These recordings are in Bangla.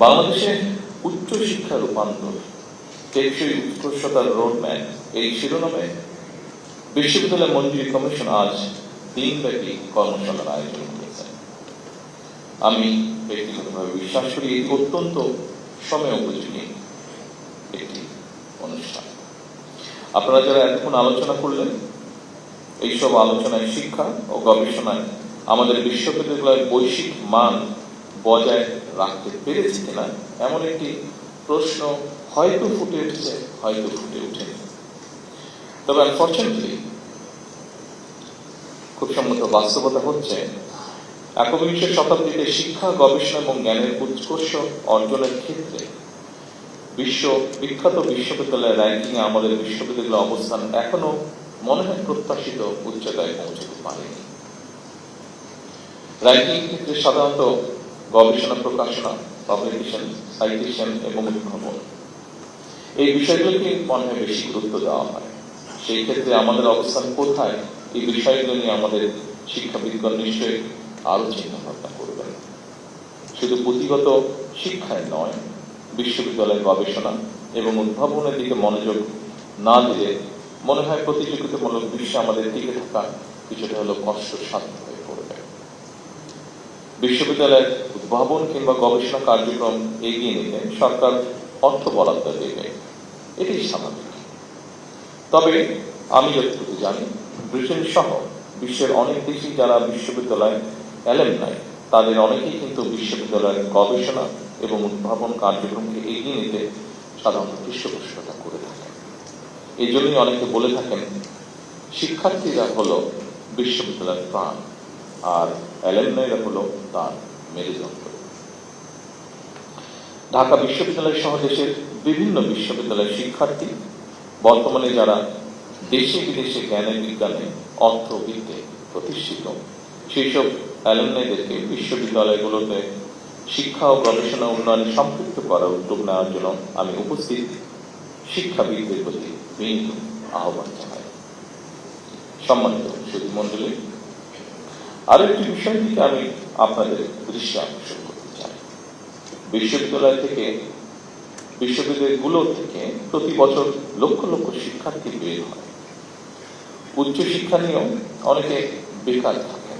বাংলাদেশে উচ্চ শিক্ষা রূপান্তর টেকসই উৎকর্ষতার রোডম্যাপ এই শিরোনামে বিশ্ববিদ্যালয় মঞ্জুরি কমিশন আজ দিনব্যাপী কর্মশালার আয়োজন করেছে। আমি ব্যক্তিগতভাবে বিশ্বাস করি এটি অত্যন্ত সময় উপযোগী একটি অনুষ্ঠান। আপনারা যারা এতক্ষণ আলোচনা করলেন, এইসব আলোচনায় শিক্ষা ও গবেষণায় আমাদের বিশ্ববিদ্যালয়ের বৈশ্বিক মান বজায় রাখতে পেরেছে কিনা এমন একটি প্রশ্ন হয়তো ফুটে উঠেছে, হয়তো ফুটে ওঠেনি। তবে আনফর্চুনেটলি খুব সম্মত বাস্তবতা হচ্ছে একবিংশ শতাব্দীতে শিক্ষা, গবেষণা এবং জ্ঞানের উৎকর্ষ অর্জনের ক্ষেত্রে বিখ্যাত বিশ্ববিদ্যালয়ের র্যাঙ্কিং এ আমাদের বিশ্ববিদ্যালয়ের অবস্থান এখনো মনে হয় প্রত্যাশিত উচ্চতায় পৌঁছতে পারেনি। র্যাঙ্কিং ক্ষেত্রে সাধারণত গবেষণা, প্রকাশনা, পাবলিকেশন, সাইটেশন এবং উদ্ভাবন এই বিষয়গুলোকে মনে হয় বেশি গুরুত্ব দেওয়া হয়। সেই ক্ষেত্রে আমাদের অবস্থান কোথায়, এই বিষয়গুলো নিয়ে আমাদের শিক্ষাবিদগণ নিশ্চয়ই আরো চিন্তা ভাবনা করবেন। শুধু পুঁথিগত শিক্ষায় নয়, বিশ্ববিদ্যালয়ের গবেষণা এবং উদ্ভাবনের দিকে মনোযোগ না দিলে মনে হয় প্রতিযোগিতামূলক বিশ্বে আমাদের টিকে থাকা কিছুটা হলো কষ্টসাধ্য হয়ে পড়বে। বিশ্ববিদ্যালয়ের উদ্ভাবন কিংবা গবেষণা কার্যক্রম এগিয়ে নিতে সরকার অর্থ বরাদ্দ দেবে, এটি স্বাভাবিক। তবে আমি যতটুকু জানি, ব্রিটেন সহ বিশ্বের অনেক দেশই যারা বিশ্ববিদ্যালয় অ্যালামনাই, তাদের অনেকেই কিন্তু বিশ্ববিদ্যালয়ের গবেষণা এবং উদ্ভাবন কার্যক্রমকে এগিয়ে নিতে সাধারণত পৃষ্ঠপোষকতা করে থাকে। এই জন্যই অনেকে বলে থাকেন শিক্ষার্থীরা হলো বিশ্ববিদ্যালয়ের প্রাণ আর অ্যালামনাইরা হলো তার মেরুদণ্ড। ঢাকা বিশ্ববিদ্যালয় সহ দেশের বিভিন্ন বিশ্ববিদ্যালয়ের শিক্ষার্থী বর্তমানে যারা দেশে বিদেশে জ্ঞানে বিজ্ঞানে অর্থবিদ্যে প্রতিষ্ঠিত, সেই সব অ্যালামনাইদেরকে বিশ্ববিদ্যালয়গুলোতে শিক্ষা ও গবেষণা উন্নয়নে সম্পৃক্ত করার উদ্যোগ নেওয়ার জন্য আমি উপস্থিত শিক্ষাবিদদের প্রতি বিনীত আহ্বান জানাই। সম্মানিত সুধী মণ্ডলী, আরো একটি বিষয় থেকে আমি আপনাদের দৃষ্টি আকর্ষণ করতে চাই। বিশ্ববিদ্যালয়গুলো থেকে প্রতি বছর লক্ষ লক্ষ শিক্ষার্থী বের হয়। উচ্চশিক্ষা নিয়েও অনেকে বেকার থাকেন,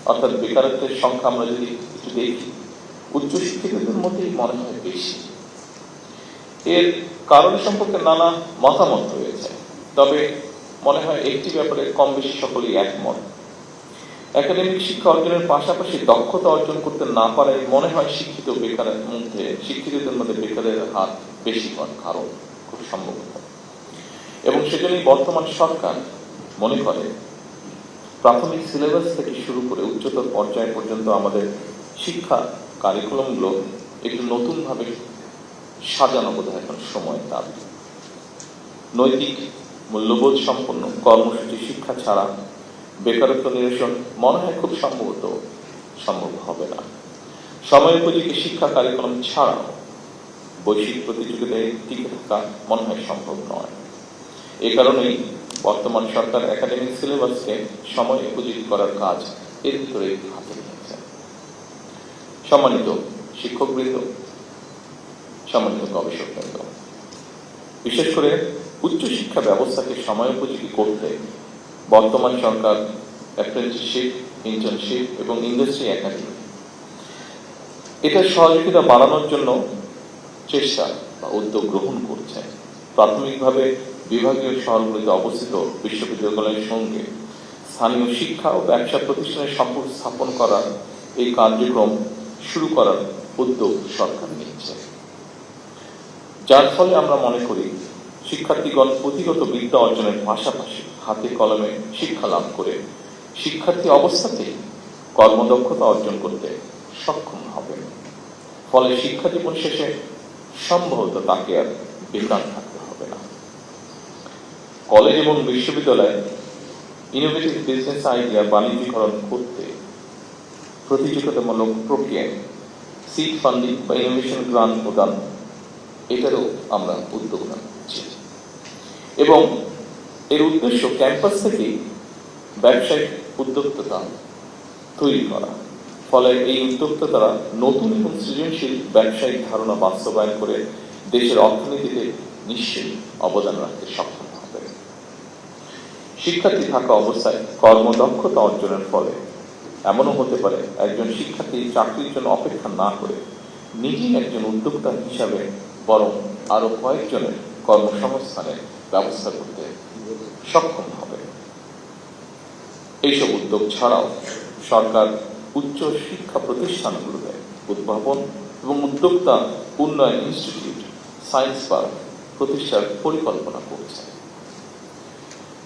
অর্থাৎ বেকারত্বের সংখ্যা আমরা যদি একটু দেখি উচ্চশিক্ষিতদের মধ্যেই মনে হয় বেশি। এর কারণ সম্পর্কে নানা মতামত রয়েছে, তবে মনে হয় একটি ব্যাপারে কম বেশি সকলেই একমত। একাডেমিক শিক্ষা অর্জনের পাশাপাশি দক্ষতা অর্জন করতে না পারায় মনে হয় শিক্ষিতদের মধ্যে বেকারের হার বেশি হওয়ার কারণ খুব সম্ভবত। এবং সেজন্যই বর্তমান সরকার মনে করে প্রাথমিক সিলেবাস থেকে শুরু করে উচ্চতর পর্যায় পর্যন্ত আমাদের শিক্ষা কারিকুলামগুলো একটু নতুন ভাবে সাজানো বোধহয় এখন সময় দাবি। নৈতিক মূল্যবোধ সম্পন্ন কর্মসূচি শিক্ষা ছাড়া বেকারত্ব নিরসন মনে হয় খুব সম্ভব হবে না। সময় উপযোগী শিক্ষা কারিকুলাম ছাড়াও বৈশ্বিক প্রতিযোগিতায় টিকে থাকা মনে হয় সম্ভব নয়। এ কারণেই বর্তমান সরকার একাডেমিক সিলেবাসকে সময় উপযোগী করার কাজ এর ভিতরে হাতে নিয়েছে। সম্মানিত শিক্ষকবৃন্দ, সম্মানিত গবেষকবৃন্দ, বিশেষ করে উচ্চশিক্ষা ব্যবস্থাকে সময় উপযোগী করতে বর্তমান সরকার অ্যাপ্রেন্টিসশিপ, ইন্টার্নশিপ এবং ইন্ডাস্ট্রি একাডেমি এটার সহযোগিতা বাড়ানোর জন্য চেষ্টা বা উদ্যোগ গ্রহণ করছে। প্রাথমিকভাবে বিভাগীয় শহরগুলিতে অবস্থিত বিশ্ববিদ্যালয়ের সঙ্গে স্থানীয় শিক্ষা ও ব্যবসা প্রতিষ্ঠানের সম্পর্ক স্থাপন করার এই কার্যক্রম শুরু করার উদ্যোগ সরকার নিচ্ছে, যার ফলে আমরা মনে করি শিক্ষার্থীগণ পুঁথিগত বিদ্যা অর্জনের পাশাপাশি হাতে কলমে শিক্ষা লাভ করে শিক্ষার্থী অবস্থাতেই কর্মদক্ষতা অর্জন করতে সক্ষম হবেন। ফলে শিক্ষা জীবন শেষে সম্ভবত তাকে আর বেকার থাকতে হবে না। কলেজ এবং বিশ্ববিদ্যালয়ে ইনোভেটিভ বিজনেস আইডিয়া বাণিজ্যিকরণ করতে প্রতিযোগিতামূলক প্রক্রিয়ায় সিড ফান্ডিং বা ইনোভেশন গ্রান্ট প্রদান, এটারও আমরা উদ্যোগ নিচ্ছি এবং এর উদ্দেশ্য ক্যাম্পাস থেকেই ব্যবসায়িক উদ্যোক্তা তৈরি করা ফলে এই উদ্যোক্তা তারা নতুন এবং সৃজনশীল ব্যবসায়িক ধারণা বাস্তবায়ন করে দেশের অর্থনীতিতে নিশ্চয়ই অবদান রাখতে সক্ষম হবে। শিক্ষার্থী থাকা অবস্থায় কর্মদক্ষতা অর্জনের ফলে এমনও হতে পারে একজন শিক্ষার্থী চাকরির জন্য অপেক্ষা না করে নিজেই একজন উদ্যোক্তা হিসাবে বরং আরো কয়েকজনের কর্মসংস্থানের ব্যবস্থা করতে সক্ষম হবে। এইসব উদ্যোগ ছাড়াও সরকার উচ্চ শিক্ষা প্রতিষ্ঠানগুলোতে উদ্ভাবন এবং উদ্যোক্তা উন্নয়ন ইনস্টিটিউট, সায়েন্স পার্ক প্রতিষ্ঠার পরিকল্পনা করছে।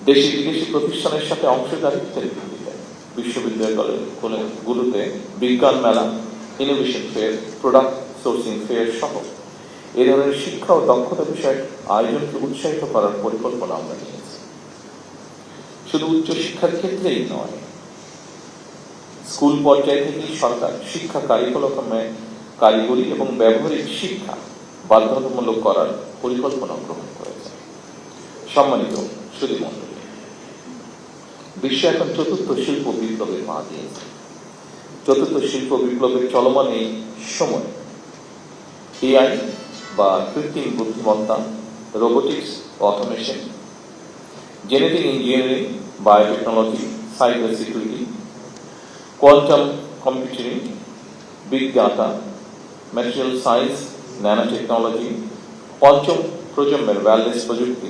দেশি বিদেশি প্রতিষ্ঠানের সাথে অংশীদারিত্বের ভিত্তিতে বিশ্ববিদ্যালয়গুলোতে বিজ্ঞান মেলা, innovation fair, product sourcing fair সহ এ ধরনের শিক্ষা ও দক্ষতা বিষয়ক আয়োজনকে উৎসাহিত করার পরিকল্পনা আমরা নিয়েছি। শুধু উচ্চশিক্ষার ক্ষেত্রেই নয়, স্কুল পর্যায়ে থেকেই সরকার শিক্ষা কারিকুলামে কারিগরি এবং ব্যবহারিক শিক্ষা বাধ্যতামূলক করার পরিকল্পনা গ্রহণ করেছে। সম্মানিত সুধীমণ্ডলী, বিশ্ব এখন চতুর্থ শিল্প বিপ্লবের পা দিয়েছে। চতুর্থ শিল্প বিপ্লবের চলমান এই সময় এআই বা কৃত্রিম বুদ্ধিমত্তা, robotics, automation, genetic engineering, biotechnology, cyber security, quantum computing, big data, material science, nano technology, পঞ্চম প্রজন্মের ওয়্যারলেস প্রযুক্তি,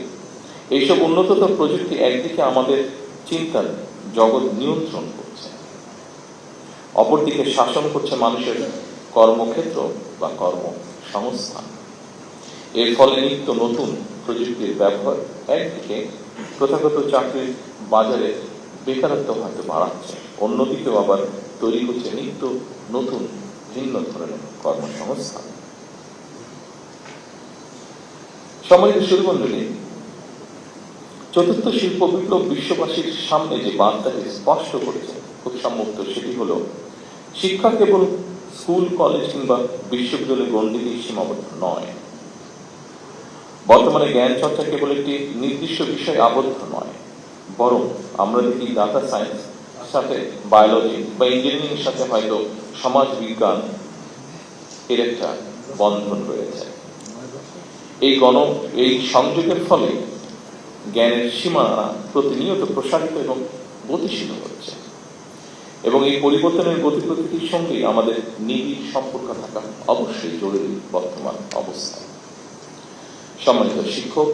এইসব উন্নততর প্রযুক্তি একদিকে আমাদের চিন্তার জগৎ নিয়ন্ত্রণ করছে, অপরদিকে শাসন করছে মানুষের কর্মক্ষেত্র বা কর্মসংস্থান। এর ফলে নিত্য নতুন প্রযুক্তির ব্যবহার একদিকে প্রথাগত চাকরির বাজারে বেকারত্ব হয়তো বাড়াচ্ছে, অন্যদিকেও আবার তৈরি করছে নিত্য নতুন ভিন্ন ধরনের কর্মসংস্থান। সম্মানিত সুধীমণ্ডলী, চতুর্থ শিল্প বিপ্লব বিশ্ববাসীর সামনে যে বার্তাটি স্পষ্ট করেছে খুব সম্মুক্ত, সেটি হল শিক্ষা কেবল স্কুল, কলেজ কিংবা বিশ্ববিদ্যালয়ের গণ্ডিতেই সীমাবদ্ধ নয়। বর্তমানে জ্ঞান চর্চা কেবল একটি নির্দিষ্ট বিষয়ে আবদ্ধ নয়, বরং আমরা দেখি ডাটা সায়েন্স সাথে বায়োলজি বা ইঞ্জিনিয়ারিং এর সাথে হয়তো সমাজ বিজ্ঞান এর একটা বন্ধন রয়েছে। এই সংযোগের ফলে জ্ঞানের সীমানা প্রতিনিয়ত প্রসারিত এবং গতিশীল হচ্ছে, এবং এই পরিবর্তনের গতি প্রকৃতির সঙ্গে আমাদের নিবিড় সম্পর্ক থাকা অবশ্যই জরুরি বর্তমান অবস্থায়। সম্মানিত শিক্ষক,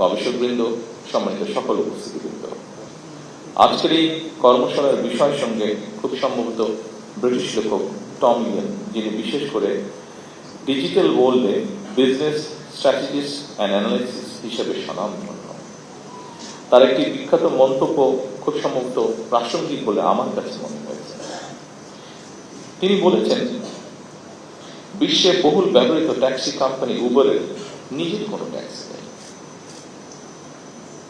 গবেষকবৃন্দ, সম্মানিত সকল উপস্থিতিবৃন্দ, আজকের এই কর্মশালার বিষয়ের সঙ্গে খুব সম্ভবত ব্রিটিশ লেখক টম ইয়েন, যিনি বিশেষ করে ডিজিটাল ওয়ার্ল্ডে বিজনেস স্ট্র্যাটেজিস্ট অ্যান্ড অ্যানালিসিস হিসেবে স্বনামধন্য, তার একটি বিখ্যাত মন্তব্য খুব সম্ভবত প্রাসঙ্গিক বলে আমার কাছে মনে হয়েছে। তিনি বলেছেন, বিশ্বে বহুল ব্যবহৃত ট্যাক্সি কোম্পানি উবারের নিজের কোনো ট্যাক্সি নেই।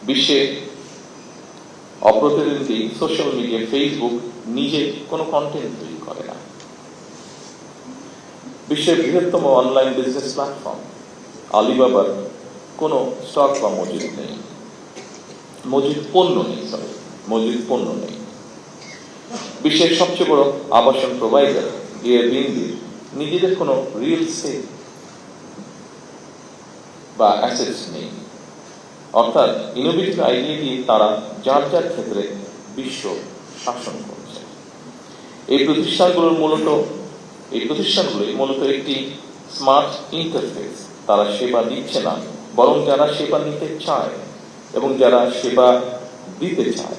বিশ্বে অপ্রতিদ্বন্দ্বী সোশ্যাল মিডিয়া ফেসবুক নিজে কোনো কন্টেন্ট তৈরি করে না। বিশ্বের বৃহত্তম অনলাইন বিজনেস প্ল্যাটফর্ম আলিবাবার কোনো স্টক বা মজুদ নেই, মজুদ পণ্য নেই। বিশ্বের সবচেয়ে বড় আবাসন প্রোভাইডার এয়ারবিএনবির নিজেদের কোনো রিয়েল এস্টেট বা অ্যাসেটস নেই। অর্থাৎ ইনোভেটিভ আইডিয়া দিয়ে তারা যার যার ক্ষেত্রে বিশ্ব শাসন করছে। এই প্রতিষ্ঠানগুলোই মূলত একটি স্মার্ট ইন্টারফেস। তারা সেবা দিচ্ছে না, বরং যারা সেবা নিতে চায় এবং যারা সেবা দিতে চায়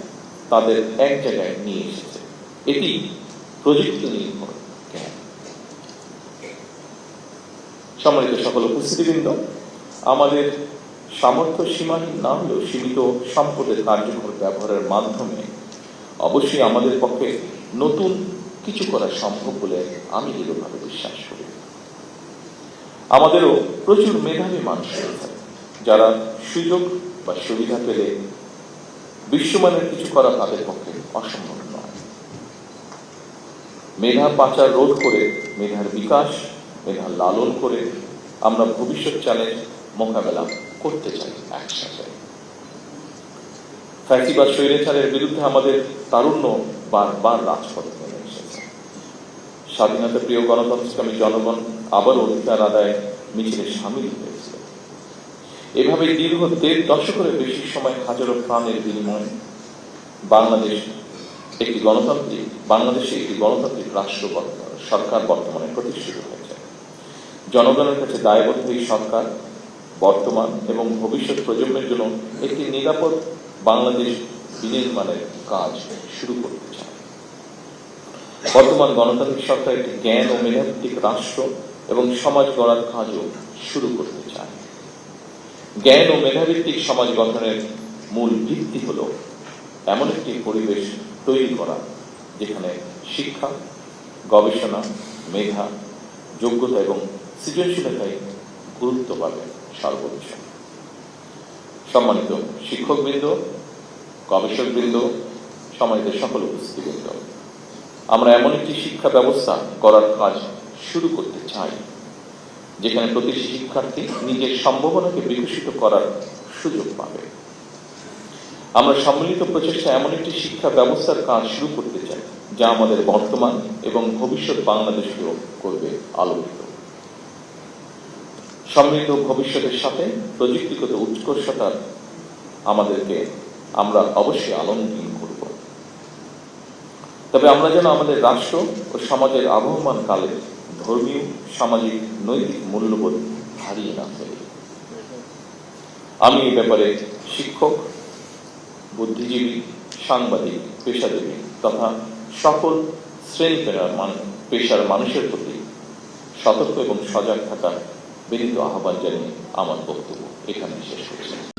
তাদের এক জায়গায় নিয়ে এসেছে। এটি প্রযুক্তি নির্ভর জ্ঞান। সম্মানিত সকল উপস্থিতিবৃন্দ, আমাদের সামর্থ্য সীমাহীন না হলেও সীমিত সম্পদের কার্যকর ব্যবহারের মাধ্যমে অবশ্যই আমাদের পক্ষে নতুন কিছু করা সম্ভব বলে আমি দৃঢ়ভাবে বিশ্বাস করি। আমাদেরও প্রচুর মেধাবী মানুষ রয়েছে যারা সুযোগ বা সুবিধা পেলে বিশ্বমানের কিছু করা তাদের পক্ষে অসম্ভব নয়। মেধা পাচার রোধ করে, মেধার বিকাশ, মেধা লালন করে আমরা ভবিষ্যৎ চ্যালেঞ্জ মোকাবেলা করতে চাই একসাথে। ফ্যাসিবাদ স্বৈরাচারের বিরুদ্ধে আমাদের তারুণ্য বারবার রাজপথে নেমে এসেছে। স্বাধীনতা প্রিয় গণতন্ত্রকামী জনগণ আবার অধিকার আদায় মিছিলে সামিল হয়েছে। এভাবে দীর্ঘ ১.৫ দশকের বেশি সময় হাজারো প্রাণের বিনিময়ে বাংলাদেশে একটি গণতান্ত্রিক রাষ্ট্র সরকার বর্তমানে প্রতিষ্ঠিত হয়েছে। জনগণের কাছে দায়বদ্ধ এই সরকার বর্তমান এবং ভবিষ্যৎ প্রজন্মের জন্য একটি নিরাপদ বাংলাদেশ বিনির্মাণের কাজ শুরু করতে চায়। বর্তমান গণতান্ত্রিক সরকার একটি জ্ঞান ও মেধাভিত্তিক রাষ্ট্র এবং সমাজ গড়ার কাজও শুরু করতে চায়। জ্ঞান ও মেধাভিত্তিক সমাজ গঠনের মূল ভিত্তি হল এমন একটি পরিবেশ তৈরি করা যেখানে শিক্ষা, গবেষণা, মেধা, যোগ্যতা এবং সৃজনশীলতায় গুরুত্ব পাবে সর্বোচ্চ। সম্মানিত শিক্ষকবৃন্দ, গবেষকবৃন্দ, সম্মানিত সকল উপস্থিতিবৃন্দ, আমরা এমন একটি শিক্ষা ব্যবস্থা করার কাজ শুরু করতে চাই যেখানে প্রতিটি শিক্ষার্থী নিজের সম্ভাবনাকে বিকশিত করার সুযোগ পাবে। আমরা সম্মিলিত প্রচেষ্টা এমন একটি শিক্ষা ব্যবস্থার কাজ শুরু করতে চাই যা আমাদের বর্তমান এবং ভবিষ্যৎ বাংলাদেশকেও করবে আলোকিত। সমৃদ্ধ ভবিষ্যতের সাথে প্রযুক্তিগত উৎকর্ষতার আমরা অবশ্যই আলঙ্কন করব। তবে আমরা যেন আমাদের রাষ্ট্র ও সমাজের আবহমান কালে ধর্মীয়, সামাজিক, নৈতিক মূল্যবোধ হারিয়ে না ফেলি। আমি এই ব্যাপারে শিক্ষক, বুদ্ধিজীবী, সাংবাদিক, পেশাজীবী তথা সকল শ্রেণী পেশার মানুষের প্রতি সতর্ক এবং সজাগ থাকার বিনীত আহ্বান জানিয়ে আমার বক্তব্য এখানে শেষ করছি।